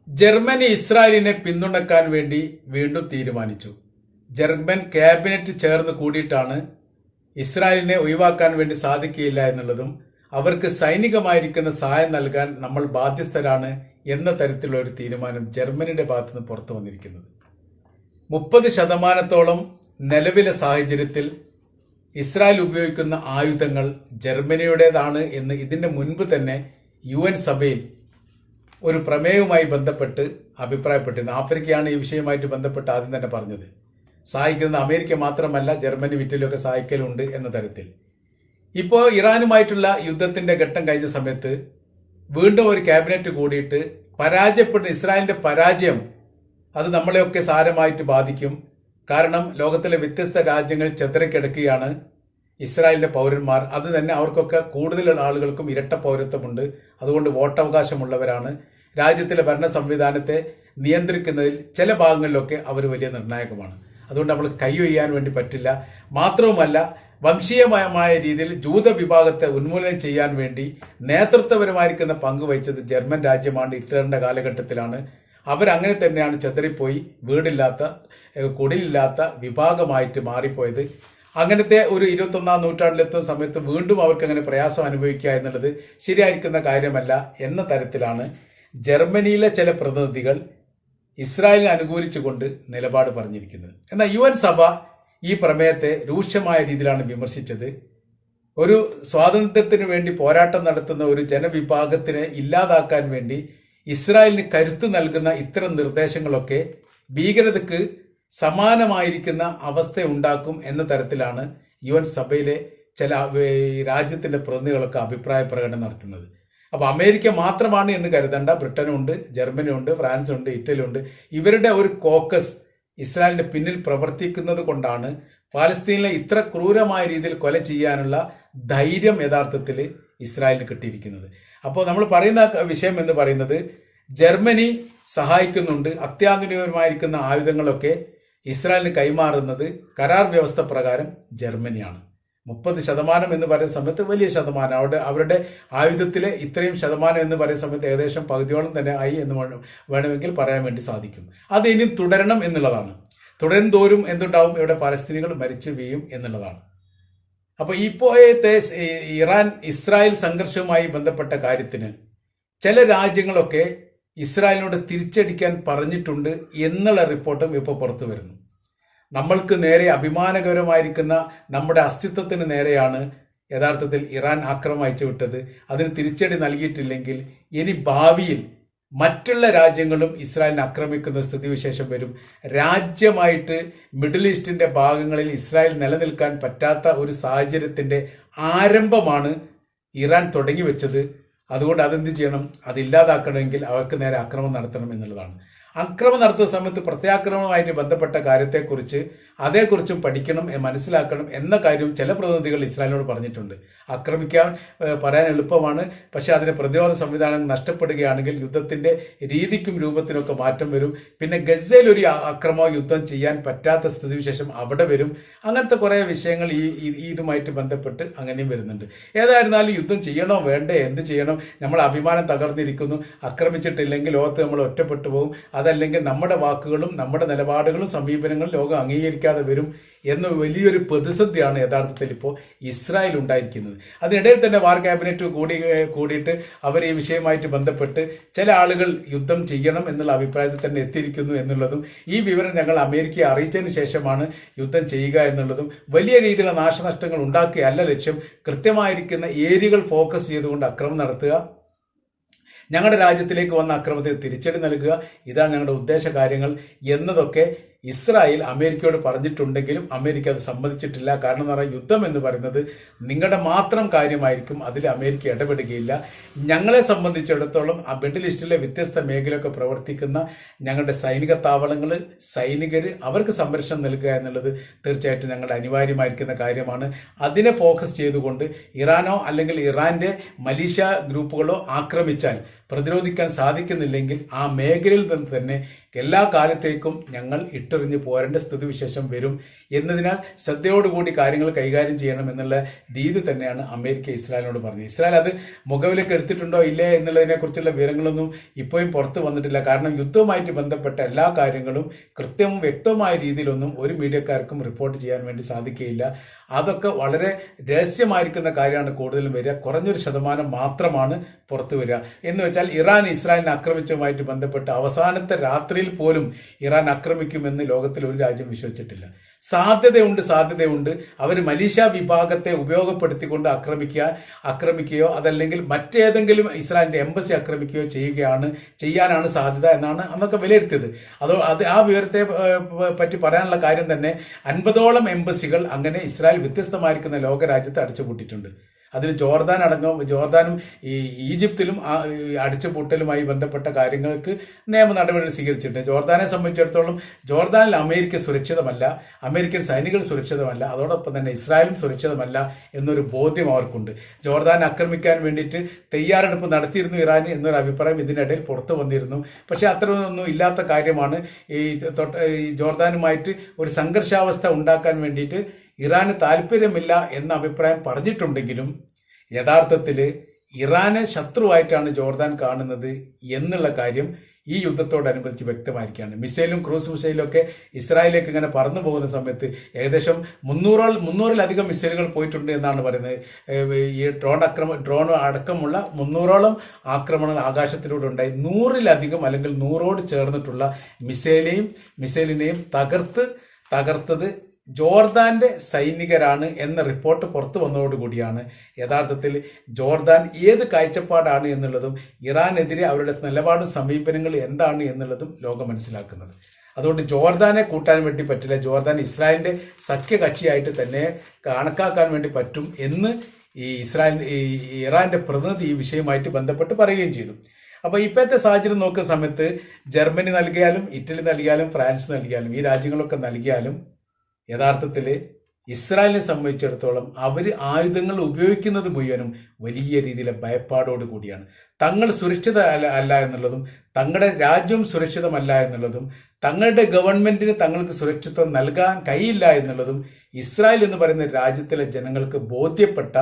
Germany ഇസ്രായേലിനെ പിന്തുണക്കാൻ വേണ്ടി വീണ്ടും തീരുമാനിച്ചു. ജർമ്മൻ ക്യാബിനറ്റ് ചേർന്ന് കൂടിയിട്ടാണ് ഇസ്രായേലിനെ ഒഴിവാക്കാൻ വേണ്ടി സാധിക്കുകയില്ല എന്നുള്ളതും അവർക്ക് സൈനികമായിരിക്കുന്ന സഹായം നൽകാൻ നമ്മൾ ബാധ്യസ്ഥരാണ് എന്ന തരത്തിലുള്ള ഒരു തീരുമാനം ജർമ്മനിയുടെ ഭാഗത്തുനിന്ന് പുറത്തു വന്നിരിക്കുന്നത്. 30% നിലവിലെ സാഹചര്യത്തിൽ ഇസ്രായേൽ ഉപയോഗിക്കുന്ന ആയുധങ്ങൾ ജർമ്മനിയുടേതാണ് എന്ന് ഇതിന്റെ മുൻപ് തന്നെ UN സഭയിൽ ഒരു പ്രമേയവുമായി ബന്ധപ്പെട്ട് അഭിപ്രായപ്പെട്ടിരുന്നു. ആഫ്രിക്കയാണ് ഈ വിഷയവുമായിട്ട് ബന്ധപ്പെട്ട് ആദ്യം തന്നെ പറഞ്ഞത്. സഹായിക്കുന്നത് അമേരിക്ക മാത്രമല്ല, ജർമ്മനി ഇറ്റലിയൊക്കെ സഹായിക്കലുണ്ട് എന്ന തരത്തിൽ. ഇപ്പോൾ ഇറാനുമായിട്ടുള്ള യുദ്ധത്തിന്റെ ഘട്ടം കഴിഞ്ഞ സമയത്ത് വീണ്ടും ഒരു ക്യാബിനറ്റ് കൂടിയിട്ട് പരാജയപ്പെടുന്ന ഇസ്രായേലിന്റെ പരാജയം അത് നമ്മളെയൊക്കെ സാരമായിട്ട് ബാധിക്കും. കാരണം ലോകത്തിലെ വ്യത്യസ്ത രാജ്യങ്ങൾ ചെതറിക്കിടക്കുകയാണ് ഇസ്രായേലിന്റെ പൗരന്മാർ. അത് തന്നെ അവർക്കൊക്കെ കൂടുതൽ ആളുകൾക്കും ഇരട്ട പൗരത്വമുണ്ട്. അതുകൊണ്ട് വോട്ടവകാശമുള്ളവരാണ്. രാജ്യത്തിലെ ഭരണ സംവിധാനത്തെ നിയന്ത്രിക്കുന്നതിൽ ചില ഭാഗങ്ങളിലൊക്കെ അവർ വലിയ നിർണായകമാണ്. അതുകൊണ്ട് നമ്മൾ കൈയൊയ്യാൻ വേണ്ടി പറ്റില്ല. മാത്രവുമല്ല, വംശീയമായ രീതിയിൽ ജൂത വിഭാഗത്തെ ഉന്മൂലനം ചെയ്യാൻ വേണ്ടി നേതൃത്വപരമായിരിക്കുന്ന പങ്ക് വഹിച്ചത് ജർമ്മൻ രാജ്യമാണ്. ഹിറ്റ്ലറിന്റെ കാലഘട്ടത്തിലാണ്. അവരങ്ങനെ തന്നെയാണ് ചെതറിപ്പോയി വീടില്ലാത്ത കുടിലില്ലാത്ത വിഭാഗമായിട്ട് മാറിപ്പോയത്. അങ്ങനത്തെ ഒരു 21ാം നൂറ്റാണ്ടിലെത്തുന്ന സമയത്ത് വീണ്ടും അവർക്ക് അങ്ങനെ പ്രയാസം അനുഭവിക്കുക എന്നുള്ളത് ശരിയായിരിക്കുന്ന കാര്യമല്ല എന്ന തരത്തിലാണ് ജർമ്മനിയിലെ ചില പ്രതിനിധികൾ ഇസ്രായേലിനെ അനുകൂലിച്ചുകൊണ്ട് നിലപാട് പറഞ്ഞിരിക്കുന്നത്. എന്നാൽ UN സഭ ഈ പ്രമേയത്തെ രൂക്ഷമായ രീതിയിലാണ് വിമർശിച്ചത്. ഒരു സ്വാതന്ത്ര്യത്തിന് വേണ്ടി പോരാട്ടം നടത്തുന്ന ഒരു ജനവിഭാഗത്തിനെ ഇല്ലാതാക്കാൻ വേണ്ടി ഇസ്രായേലിന് കരുത്ത് നൽകുന്ന ഇത്തരം നിർദ്ദേശങ്ങളൊക്കെ ഭീകരതയ്ക്ക് സമാനമായിരിക്കുന്ന അവസ്ഥ ഉണ്ടാക്കും എന്ന തരത്തിലാണ് UN സഭയിലെ ചില രാജ്യത്തിന്റെ പ്രതിനിധികളൊക്കെ അഭിപ്രായ പ്രകടനം നടത്തുന്നത്. അപ്പൊ അമേരിക്ക മാത്രമാണ് എന്ന് കരുതണ്ട. ബ്രിട്ടനുണ്ട്, ജർമ്മനിയുണ്ട്, ഫ്രാൻസുണ്ട്, ഇറ്റലിയുണ്ട്. ഇവരുടെ ഒരു കോക്കസ് ഇസ്രായേലിന്റെ പിന്നിൽ പ്രവർത്തിക്കുന്നത് കൊണ്ടാണ് പാലസ്തീനിലെ ഇത്ര ക്രൂരമായ രീതിയിൽ കൊല ചെയ്യാനുള്ള ധൈര്യം യഥാർത്ഥത്തിൽ ഇസ്രായേലിന് കിട്ടിയിരിക്കുന്നത്. അപ്പോൾ നമ്മൾ പറയുന്ന വിഷയം എന്ന് പറയുന്നത്, ജർമ്മനി സഹായിക്കുന്നുണ്ട്. അത്യാധുനികമായിരിക്കുന്ന ആയുധങ്ങളൊക്കെ ഇസ്രായേലിന് കൈമാറുന്നത് കരാർ വ്യവസ്ഥ പ്രകാരം ജർമ്മനിയാണ്. 30% എന്ന് പറയുന്ന സമയത്ത് വലിയ ശതമാനം. അവരുടെ ആയുധത്തിലെ ഇത്രയും ശതമാനം എന്ന് പറയുന്ന സമയത്ത് ഏകദേശം പകുതിയോളം തന്നെ ആയി എന്ന് വേണമെങ്കിൽ പറയാൻ വേണ്ടി സാധിക്കും. അത് ഇനിയും തുടരണം എന്നുള്ളതാണ്. തുടരും തോറും എന്തുണ്ടാവും? ഇവിടെ പലസ്തീനികൾ മരിച്ചു വീഴും എന്നുള്ളതാണ്. അപ്പൊ ഇപ്പോഴത്തെ ഇറാൻ ഇസ്രായേൽ സംഘർഷവുമായി ബന്ധപ്പെട്ട കാര്യത്തിന് ചില രാജ്യങ്ങളൊക്കെ ഇസ്രായേലിനോട് തിരിച്ചടിക്കാൻ പറഞ്ഞിട്ടുണ്ട് എന്നുള്ള റിപ്പോർട്ടും ഇപ്പോൾ പുറത്തു വരുന്നു. നമ്മൾക്ക് നേരെ അഭിമാനകരമായിരിക്കുന്ന നമ്മുടെ അസ്തിത്വത്തിന് നേരെയാണ് യഥാർത്ഥത്തിൽ ഇറാൻ ആക്രമണം അയച്ചുവിട്ടത്. അതിന് തിരിച്ചടി നൽകിയിട്ടില്ലെങ്കിൽ ഇനി ഭാവിയിൽ മറ്റുള്ള രാജ്യങ്ങളും ഇസ്രായേലിനെ ആക്രമിക്കുന്ന സ്ഥിതിവിശേഷം വരും. രാജ്യമായിട്ട് മിഡിൽ ഈസ്റ്റിന്റെ ഭാഗങ്ങളിൽ ഇസ്രായേൽ നിലനിൽക്കാൻ പറ്റാത്ത ഒരു സാഹചര്യത്തിന്റെ ആരംഭമാണ് ഇറാൻ തുടങ്ങി വെച്ചത്. അതുകൊണ്ട് അതെന്ത് ചെയ്യണം? അതില്ലാതാക്കണമെങ്കിൽ അവർക്ക് നേരെ ആക്രമണം നടത്തണം എന്നുള്ളതാണ്. ആക്രമണം നടത്തുന്ന സമയത്ത് പ്രത്യാക്രമണവുമായിട്ട് ബന്ധപ്പെട്ട കാര്യത്തെക്കുറിച്ച് അതേക്കുറിച്ചും പഠിക്കണം, മനസ്സിലാക്കണം എന്ന കാര്യം ചില പ്രതിനിധികൾ ഇസ്രായേലിനോട് പറഞ്ഞിട്ടുണ്ട്. ആക്രമിക്കാൻ പറയാൻ എളുപ്പമാണ്, പക്ഷെ അതിന് പ്രതിരോധ സംവിധാനം നഷ്ടപ്പെടുകയാണെങ്കിൽ യുദ്ധത്തിന്റെ രീതിക്കും രൂപത്തിനൊക്കെ മാറ്റം വരും. പിന്നെ ഗസയിൽ ഒരു ആക്രമണ യുദ്ധം ചെയ്യാൻ പറ്റാത്ത സ്ഥിതിവിശേഷം അവിടെ വരും. അങ്ങനത്തെ കുറെ വിഷയങ്ങൾ ഇതുമായിട്ട് ബന്ധപ്പെട്ട് അങ്ങനെയും വരുന്നുണ്ട്. ഏതായിരുന്നാലും യുദ്ധം ചെയ്യണോ വേണ്ടേ, എന്ത് ചെയ്യണം? നമ്മൾ അഭിമാനം തകർന്നിരിക്കുന്നു. ആക്രമിച്ചിട്ടില്ലെങ്കിൽ ലോകത്ത് നമ്മൾ ഒറ്റപ്പെട്ടു പോകും. അതല്ലെങ്കിൽ നമ്മുടെ വാക്കുകളും നമ്മുടെ നിലപാടുകളും സമീപനങ്ങളും ലോകം അംഗീകരിക്കാതെ വരും എന്ന വലിയൊരു പ്രതിസന്ധിയാണ് യഥാർത്ഥത്തിൽ ഇപ്പോൾ ഇസ്രായേൽ ഉണ്ടായിരിക്കുന്നത്. അതിനിടയിൽ തന്നെ വാർ ക്യാബിനറ്റ് കൂടിയിട്ട് അവർ ഈ വിഷയവുമായിട്ട് ബന്ധപ്പെട്ട് ചില ആളുകൾ യുദ്ധം ചെയ്യണം എന്നുള്ള അഭിപ്രായത്തിൽ തന്നെ എത്തിയിരിക്കുന്നു എന്നുള്ളതും, ഈ വിവരം ഞങ്ങൾ അമേരിക്കയെ അറിയിച്ചതിന് ശേഷമാണ് യുദ്ധം ചെയ്യുക എന്നുള്ളതും, വലിയ രീതിയിലുള്ള നാശനഷ്ടങ്ങൾ ഉണ്ടാക്കുകയല്ല ലക്ഷ്യം. കൃത്യമായിരിക്കുന്ന ഏരിയകൾ ഫോക്കസ് ചെയ്തുകൊണ്ട് അക്രമം നടത്തുക, ഞങ്ങളുടെ രാജ്യത്തിലേക്ക് വന്ന അക്രമത്തിന് തിരിച്ചടി നൽകുക, ഇതാണ് ഞങ്ങളുടെ ഉദ്ദേശ കാര്യങ്ങൾ എന്നതൊക്കെ ഇസ്രായേൽ അമേരിക്കയോട് പറഞ്ഞിട്ടുണ്ടെങ്കിലും അമേരിക്ക അത് സമ്മതിച്ചിട്ടില്ല. കാരണം എന്ന് പറഞ്ഞാൽ യുദ്ധം എന്ന് പറയുന്നത് നിങ്ങളുടെ മാത്രം കാര്യമായിരിക്കും, അതിൽ അമേരിക്ക ഇടപെടുകയില്ല. ഞങ്ങളെ സംബന്ധിച്ചിടത്തോളം ആ മിഡിൽ ഈസ്റ്റിലെ വ്യത്യസ്ത മേഖലയൊക്കെ പ്രവർത്തിക്കുന്ന ഞങ്ങളുടെ സൈനിക താവളങ്ങൾ, സൈനികർ, അവർക്ക് സംരക്ഷണം നൽകുക എന്നുള്ളത് തീർച്ചയായിട്ടും ഞങ്ങളുടെ അനിവാര്യമായിരിക്കുന്ന കാര്യമാണ്. അതിനെ ഫോക്കസ് ചെയ്തുകൊണ്ട് ഇറാനോ അല്ലെങ്കിൽ ഇറാന്റെ മലീഷ്യ ഗ്രൂപ്പുകളോ ആക്രമിച്ചാൽ പ്രതിരോധിക്കാൻ സാധിക്കുന്നില്ലെങ്കിൽ ആ മേഖലയിൽ നിന്ന് തന്നെ എല്ലാ കാലത്തേക്കും ഞങ്ങൾ ഇട്ടെറിഞ്ഞ് പോരേണ്ട സ്ഥിതിവിശേഷം വരും എന്നതിനാൽ ശ്രദ്ധയോടുകൂടി കാര്യങ്ങൾ കൈകാര്യം ചെയ്യണം എന്നുള്ള രീതി തന്നെയാണ് അമേരിക്ക ഇസ്രായേലിനോട് പറഞ്ഞത്. ഇസ്രായേൽ അത് മുഖവിലേക്ക് എടുത്തിട്ടുണ്ടോ ഇല്ലേ എന്നുള്ളതിനെ കുറിച്ചുള്ള വിവരങ്ങളൊന്നും ഇപ്പോഴും പുറത്തു വന്നിട്ടില്ല. കാരണം യുദ്ധവുമായിട്ട് ബന്ധപ്പെട്ട എല്ലാ കാര്യങ്ങളും കൃത്യവും വ്യക്തമായ രീതിയിലൊന്നും ഒരു മീഡിയക്കാർക്കും റിപ്പോർട്ട് ചെയ്യാൻ വേണ്ടി സാധിക്കുകയില്ല. അതൊക്കെ വളരെ രഹസ്യമായിരിക്കുന്ന കാര്യമാണ് കൂടുതലും വരിക. കുറഞ്ഞൊരു ശതമാനം മാത്രമാണ് പുറത്തു വരിക. എന്ന് വെച്ചാൽ ഇറാൻ ഇസ്രായേലിനെ ആക്രമിച്ചതുമായിട്ട് ബന്ധപ്പെട്ട് അവസാനത്തെ രാത്രിയിൽ പോലും ഇറാൻ ആക്രമിക്കുമെന്ന് ലോകത്തിൽ ഒരു രാജ്യം വിശ്വസിച്ചിട്ടില്ല. സാധ്യതയുണ്ട്. അവർ മലീഷ്യ വിഭാഗത്തെ ഉപയോഗപ്പെടുത്തിക്കൊണ്ട് ആക്രമിക്കുകയോ അതല്ലെങ്കിൽ മറ്റേതെങ്കിലും ഇസ്രായേലിന്റെ എംബസി ആക്രമിക്കുകയോ ചെയ്യാനാണ് സാധ്യത എന്നാണ് അന്നൊക്കെ വിലയിരുത്തിയത്. ആ വിവരത്തെ പറ്റി പറയാനുള്ള കാര്യം തന്നെ 50ഓളം എംബസികൾ അങ്ങനെ ഇസ്രായേൽ വ്യത്യസ്തമായിരിക്കുന്ന ലോകരാജ്യത്ത് അടച്ചുപൂട്ടിയിട്ടുണ്ട്. അതിൽ ജോർദാനും ഈ ഈജിപ്തിലും അടിച്ചുപൂട്ടലുമായി ബന്ധപ്പെട്ട കാര്യങ്ങൾക്ക് നിയമ നടപടികൾ സ്വീകരിച്ചിട്ടുണ്ട്. ജോർദാനെ സംബന്ധിച്ചിടത്തോളം ജോർദാനിൽ അമേരിക്ക സുരക്ഷിതമല്ല, അമേരിക്കൻ സൈനികർ സുരക്ഷിതമല്ല, അതോടൊപ്പം തന്നെ ഇസ്രായേലും സുരക്ഷിതമല്ല എന്നൊരു ബോധ്യം അവർക്കുണ്ട്. ജോർദാൻ ആക്രമിക്കാൻ വേണ്ടിയിട്ട് തയ്യാറെടുപ്പ് നടത്തിയിരുന്നു ഇറാൻ എന്നൊരു അഭിപ്രായം ഇതിനിടയിൽ പുറത്തു വന്നിരുന്നു. പക്ഷെ അത്തരമൊന്നും ഇല്ലാത്ത കാര്യമാണ്. ഈ ജോർദാനുമായിട്ട് ഒരു സംഘർഷാവസ്ഥ ഉണ്ടാക്കാൻ വേണ്ടിയിട്ട് ഇറാന് താല്പര്യമില്ല എന്ന അഭിപ്രായം പറഞ്ഞിട്ടുണ്ടെങ്കിലും യഥാർത്ഥത്തിൽ ഇറാനെ ശത്രുവായിട്ടാണ് ജോർദാൻ കാണുന്നത് എന്നുള്ള കാര്യം ഈ യുദ്ധത്തോടനുബന്ധിച്ച് വ്യക്തമായിരിക്കുകയാണ്. മിസൈലും ക്രൂസ് മിസൈലും ഒക്കെ ഇസ്രായേലിലേക്ക് ഇങ്ങനെ പറന്നു പോകുന്ന സമയത്ത് ഏകദേശം 300-ലധികം മിസൈലുകൾ പോയിട്ടുണ്ട് എന്നാണ് പറയുന്നത്. ഈ ഡ്രോൺ അടക്കമുള്ള 300ഓളം ആക്രമണങ്ങൾ ആകാശത്തിലൂടെ ഉണ്ടായി. 100-ലധികം അല്ലെങ്കിൽ 100ഓട് ചേർന്നിട്ടുള്ള മിസൈലിനെയും തകർത്തത് ജോർദാന്റെ സൈനികരാണ് എന്ന റിപ്പോർട്ട് പുറത്തു വന്നതോടുകൂടിയാണ് യഥാർത്ഥത്തിൽ ജോർദാൻ ഏത് കാഴ്ചപ്പാടാണ് എന്നുള്ളതും ഇറാനെതിരെ അവരുടെ നിലപാടും സമീപനങ്ങൾ എന്താണ് എന്നുള്ളതും ലോകം മനസ്സിലാക്കുന്നത്. അതുകൊണ്ട് ജോർദാനെ കൂട്ടാൻ വേണ്ടി പറ്റില്ല, ജോർദാൻ ഇസ്രായേലിന്റെ സഖ്യകക്ഷിയായിട്ട് തന്നെ കണക്കാക്കാൻ വേണ്ടി പറ്റും എന്ന് ഇറാന്റെ പ്രതിനിധി ഈ വിഷയവുമായിട്ട് ബന്ധപ്പെട്ട് പറയുകയും ചെയ്തു. അപ്പൊ ഇപ്പോഴത്തെ സാഹചര്യം നോക്കുന്ന സമയത്ത് ജർമ്മനി നൽകിയാലും ഇറ്റലി നൽകിയാലും ഫ്രാൻസ് നൽകിയാലും ഈ രാജ്യങ്ങളൊക്കെ നൽകിയാലും യഥാർത്ഥത്തിൽ ഇസ്രായേലിനെ സംബന്ധിച്ചിടത്തോളം അവർ ആയുധങ്ങൾ ഉപയോഗിക്കുന്നത് മുഴുവനും വലിയ രീതിയിലെ ഭയപ്പാടോട് കൂടിയാണ്. തങ്ങൾ സുരക്ഷിത അല്ല എന്നുള്ളതും തങ്ങളുടെ രാജ്യവും സുരക്ഷിതമല്ല എന്നുള്ളതും തങ്ങളുടെ ഗവൺമെന്റിന് തങ്ങൾക്ക് സുരക്ഷിതത്വം നൽകാൻ കഴിയില്ല എന്നുള്ളതും ഇസ്രായേൽ എന്ന് പറയുന്ന രാജ്യത്തിലെ ജനങ്ങൾക്ക് ബോധ്യപ്പെട്ട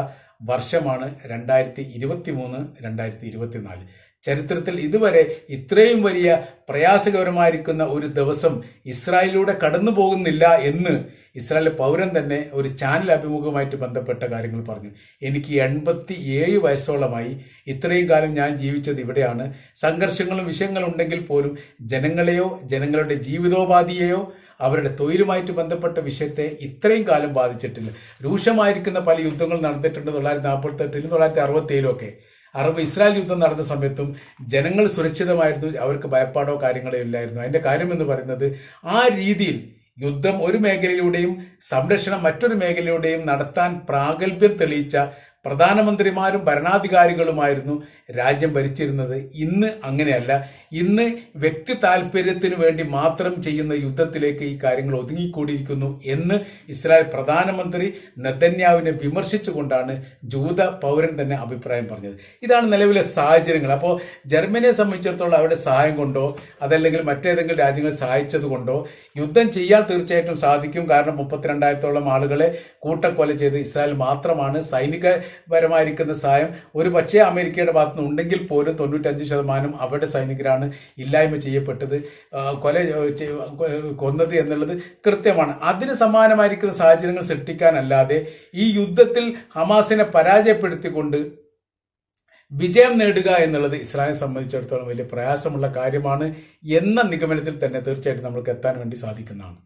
വർഷമാണ് 2023-2024. ചരിത്രത്തിൽ ഇതുവരെ ഇത്രയും വലിയ പ്രയാസകരമായിരിക്കുന്ന ഒരു ദിവസം ഇസ്രായേലിലൂടെ കടന്നു പോകുന്നില്ല എന്ന് ഇസ്രായേലിലെ പൗരൻ തന്നെ ഒരു ചാനൽ അഭിമുഖമായിട്ട് ബന്ധപ്പെട്ട കാര്യങ്ങൾ പറഞ്ഞു. എനിക്ക് 87 വയസ്സോളമായി, ഇത്രയും കാലം ഞാൻ ജീവിച്ചത് ഇവിടെയാണ്. സംഘർഷങ്ങളും വിഷയങ്ങളും ഉണ്ടെങ്കിൽ പോലും ജനങ്ങളെയോ ജനങ്ങളുടെ ജീവിതോപാധിയെയോ അവരുടെ തൊഴിലുമായിട്ട് ബന്ധപ്പെട്ട വിഷയത്തെ ഇത്രയും കാലം ബാധിച്ചിട്ടില്ല. രൂക്ഷമായിരിക്കുന്ന പല യുദ്ധങ്ങൾ നടന്നിട്ടുണ്ട് 1948-ലും 1967-ലും ഒക്കെ. ഇസ്രായേൽ യുദ്ധം നടന്ന സമയത്തും ജനങ്ങൾ സുരക്ഷിതമായിരുന്നു, അവർക്ക് ഭയപ്പാടോ കാര്യങ്ങളോ ഇല്ലായിരുന്നു. അതിന്റെ കാര്യം എന്ന് പറയുന്നത് ആ രീതിയിൽ യുദ്ധം ഒരു മേഖലയിലൂടെയും സംരക്ഷണം മറ്റൊരു മേഖലയിലൂടെയും നടത്താൻ പ്രാഗൽഭ്യം തെളിയിച്ച പ്രധാനമന്ത്രിമാരും ഭരണാധികാരികളുമായിരുന്നു രാജ്യം ഭരിച്ചിരുന്നത്. ഇന്ന് അങ്ങനെയല്ല. ഇന്ന് വ്യക്തി താല്പര്യത്തിനു വേണ്ടി മാത്രം ചെയ്യുന്ന യുദ്ധത്തിലേക്ക് ഈ കാര്യങ്ങൾ ഒതുങ്ങിക്കൂടിയിരിക്കുന്നു എന്ന് ഇസ്രായേൽ പ്രധാനമന്ത്രി നെതന്യാഹുവിനെ വിമർശിച്ചുകൊണ്ടാണ് ജൂത പൗരൻ തന്നെ അഭിപ്രായം പറഞ്ഞത്. ഇതാണ് നിലവിലെ സാഹചര്യങ്ങൾ. അപ്പോൾ ജർമ്മനിയെ സംബന്ധിച്ചിടത്തോളം അവരുടെ സഹായം കൊണ്ടോ അതല്ലെങ്കിൽ മറ്റേതെങ്കിലും രാജ്യങ്ങൾ സഹായിച്ചത് കൊണ്ടോ യുദ്ധം ചെയ്യാൻ തീർച്ചയായിട്ടും സാധിക്കും. കാരണം 32,000-ഓളം ആളുകളെ കൂട്ടക്കൊല ചെയ്ത് ഇസ്രായേൽ മാത്രമാണ്. സൈനികപരമായിരിക്കുന്ന സഹായം ഒരു പക്ഷേ അമേരിക്കയുടെ ഭാഗത്തുനിന്ന് ഉണ്ടെങ്കിൽ പോലും 95% അവരുടെ സൈനികരാണ് ഇല്ലായ്മ ചെയ്യപ്പെട്ടത്, കൊന്നത് എന്നുള്ളത് കൃത്യമാണ്. അതിന് സമാനമായിരിക്കുന്ന സാഹചര്യങ്ങൾ സൃഷ്ടിക്കാനല്ലാതെ ഈ യുദ്ധത്തിൽ ഹമാസിനെ പരാജയപ്പെടുത്തിക്കൊണ്ട് വിജയം നേടുക എന്നുള്ളത് ഇസ്രായേലിനെ സംബന്ധിച്ചിടത്തോളം വലിയ പ്രയാസമുള്ള കാര്യമാണ് എന്ന നിഗമനത്തിൽ തന്നെ തീർച്ചയായിട്ടും നമുക്ക് എത്താൻ വേണ്ടി സാധിക്കുന്നതാണ്.